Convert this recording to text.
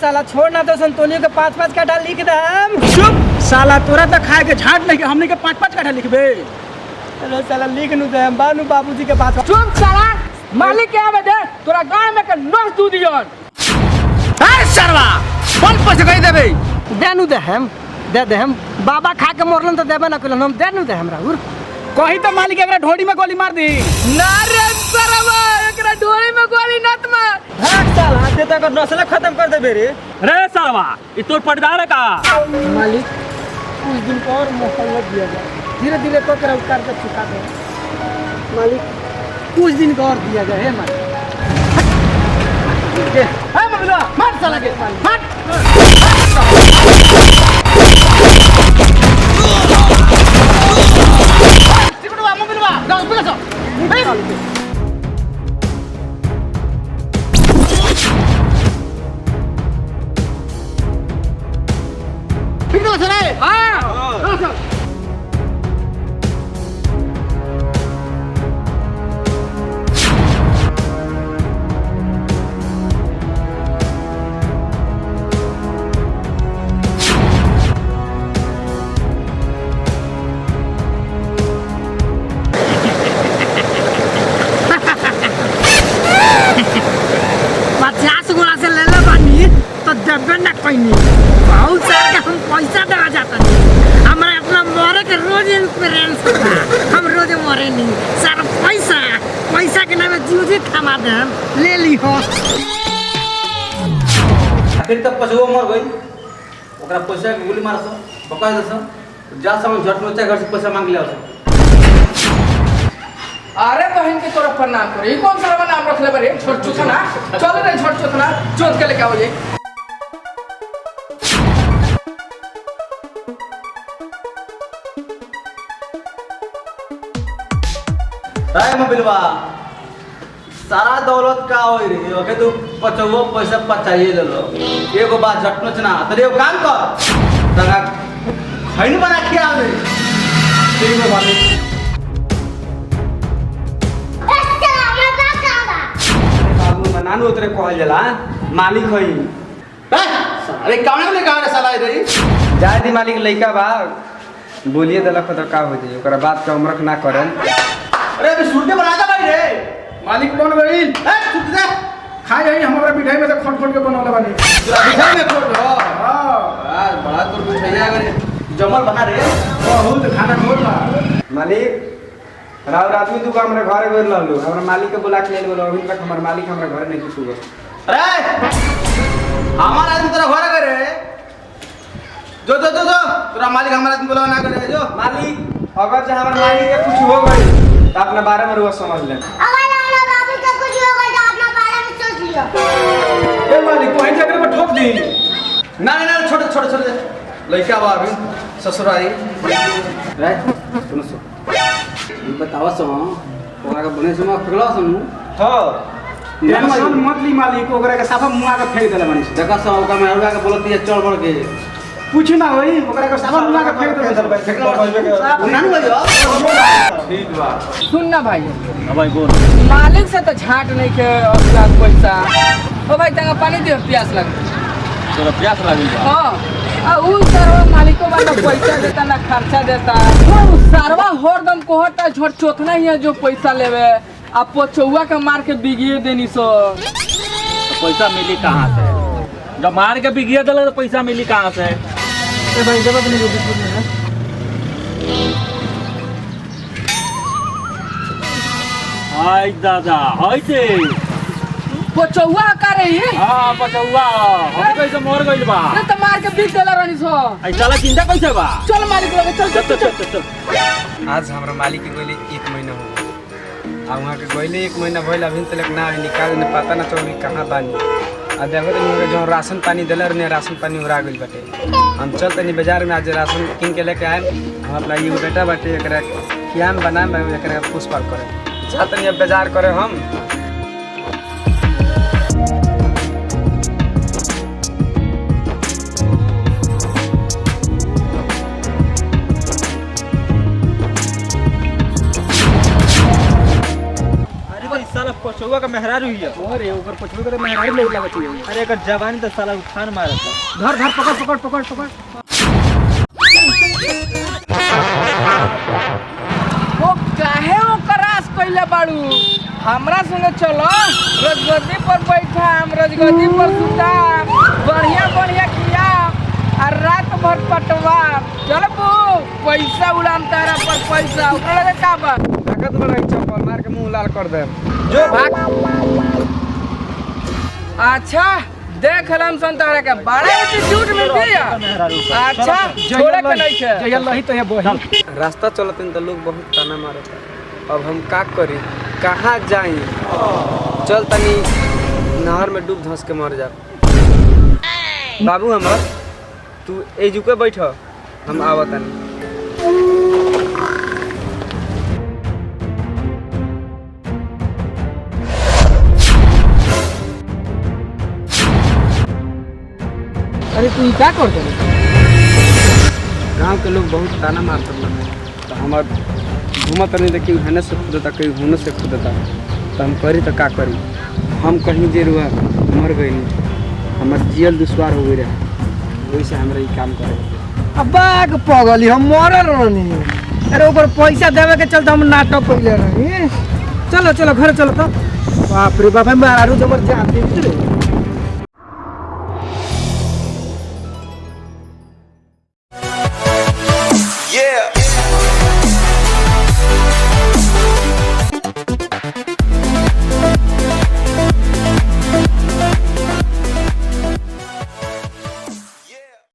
साला छोड़ ना तो संतोलियों के 5-5 कट्ठा लिख दम। चुप साला, तोरा तो खाए के झाट नहीं, हमने के 5-5 कट्ठा लिखबे। अरे साला लिख नु दे, बानू बाबूजी के पास। चुप साला, मालिक के आवे दे, तोरा गांव में के नस दू दियन। अरे सरवा कौन पैसे कहि देबे? देनु दे हम, दे हम बाबा खा के मरलन तो देबे ना कइलन, हम देनु दे हमरा उर। कही तो मालिक एकरा ढोड़ी में गोली मार दी। ना रे सरवा, एकरा ढोरी में गोली नत मार। भाग साला, दे तक नस्ल खत्म कर देबे रे। रे सरवा ई तोर पटदार है का? मालिक कुछ दिन का और मोहल्ला दिया जाए, धीरे धीरे तो तेरा उपकार कर चुका दे मालिक, कुछ दिन का और दिया जाए है मालिक। ए मगला मार साला के, मार। सिकुड़वा मगलवा गांव पे जाओ। ठीक है सर। हां बहुत सारे हम पैसा देवा जाता नहीं, हमारा अपना मरे के रोज इंश्योरेंस होता, हम रोज मरे नहीं सर। पैसा के नाम जीव थमा दे, ले ली हो। आखिर तक पछुआ मर गई, ओकरा पैसा के गोली मारस पका दस, जा समय झट में घर से पैसा मांग लिया। अरे बहन के तोरा प्रणाम करे, ई कौन सारा नाम रखले बरे? छोट चुथना, चल रे छोट चुथना, जोत के लेके आओ ये। राय मोबिलवा सारा दौलत का होई रे, ओके तू पचुआ पैसा पचाइए ले लो। एगो बात झट में ना तो एगो काम कर, तगा खैन बना के आवे। ठीक है मालिक। बाबू मनानु उतरे कहल जाला, मालिक होई। अरे कौन ने कहा रे साला रे? जाय दी मालिक लइका बा, बोलिए देलक तो का हो जाई, ओकरा बात के उम्रक ना करन। अरे अभी सुनते बना जा भाई रे। मालिक बन गई। ए छुट दे, खाए यही हमारा मिठाई में से खट के बनौले बानी। मिठाई में खोल दो। हां यार बड़ा तोर मिठाइया करे जमल बना रे। बहुत खाना खोल बा। मालिक राव रात में तू हमरा घरे गेल रहलू, हमरा मालिक के बुला के ले बोलो, अभी तक हमर मालिक हमरा घरे नहीं कुछो। अरे हमारा आदमी तेरा घर करे, जो जो जो जो तेरा मालिक हमारा आदमी बुलावा ना करे। जो मालिक अगर जे हमर मालिक के कुछ हो गई तो अपने बारे में रोज समझ ले। अगर हमारा बाबू का कुछ हो गया तो अपना बारे में सोच लियो। ए मालिक कोई जगह में ठोक दी। ना ना छोड़ छोड़ छोड़ दे, लइका बा अभी ससुराई रे। सुनो सो ई बतावा सो ओकरा के बने से म खगला सुनु। हां टेंशन मत ली मालिक, ओकरा के साफा मुआ के फेंक देले बानी। देखा सो ओकरा में अरुआ के बोलती है चल बढ़ के कुछ ना होई, ओकरा के साफा मुआ के फेंक देले। नानू भाई ठीक बा। सुन ना भाई, हां भाई बोल। मालिक से तो झाट नहीं के अगला पैसा। ओ भाई तंगा पानी दे, प्यास लग। तोरा प्यास लागल बा? हां, आ उ सरवा मालिको वाला पैसा देता ना खर्चा देता। उ सरवा हरदम कहता छोट चोथना ही है जो पैसा लेवे, आ पचौआ के मार के बिगिए देनी सो। तो पैसा मिली कहां से? जब मार के बिगिया देले तो पैसा मिली कहां से? ए भाई जब अपने बिस्कुट में है हाय दादा हाय से पचौआ करे ही। हां पचौआ हम कैसे मर गइल बा? अरे तो मार के बिग देला रहनी सो। आई साला चिंता कैसे बा? चल मालिक लगे, चल चल चल चल चल। आज हमरा मालिक के गोली 1 महीना हो गई, आ वहाँ के गोली 1 महीना भइल, अभी तक ना निकाल ने पता ना चल कहाँ बानी। आ देखो तो जो राशन पानी दिले रहने, राशन पानी उड़ा गइल बाटे। हम चल तनी बाजार में आज राशन किन के लेके आए। हम अपना ये बेटा बाटे एकरा खियान बना में एकरा पुष्पाल करे जा तनी अब बाजार करे हम। पछुआ का मेहरारू ही है अरे ऊपर पछुए के मेहरारू लोग लागत है। अरे एकर जवानी तो साला उठान मारता धर धर पकड़ पकड़ पकड़ पकड़। वो काहे वो करास कइले बाड़ू हमरा संगे चलो रजगद्दी पर बैठा हम रजगद्दी पर सुता बढ़िया बढ़िया किया और रात भर पटवा चल बू पैसा उड़ाम तारा पर पैसा ओकरा लगे का बा ताकत बड़ा चप्पल मार के मुंह लाल कर दे। जो भाग अच्छा देख हम संतारा के बड़ा एटीट्यूड में दिया अच्छा छोड़े के नहीं है जय लही तो ये बही। रास्ता चलते तो लोग बहुत ताना मारता। अब हम का करी कहाँ जाई चल तनी नहर में डूब धंस के मर जा। बाबू हमर तू ए जुके बैठ हम आवतानी। अरे तू क्या कर दे गांव के लोग बहुत ताना मारते तो हमार घूमत नहीं देखी हेने से खुदता कहीं होने से खुदता तो हम करी तो का करी हम कहीं जे रुआ मर गई हमार जियल दुश्वार हो गई रहे वैसे हमरा ये काम करे। अब्बा के पगली हम मरल रहनी। अरे ऊपर पैसा देवे के चलते हम नाटक कइले रही। चलो चलो घर चलो तो। बाप रे बाप मेहरारू जबर जाते रे।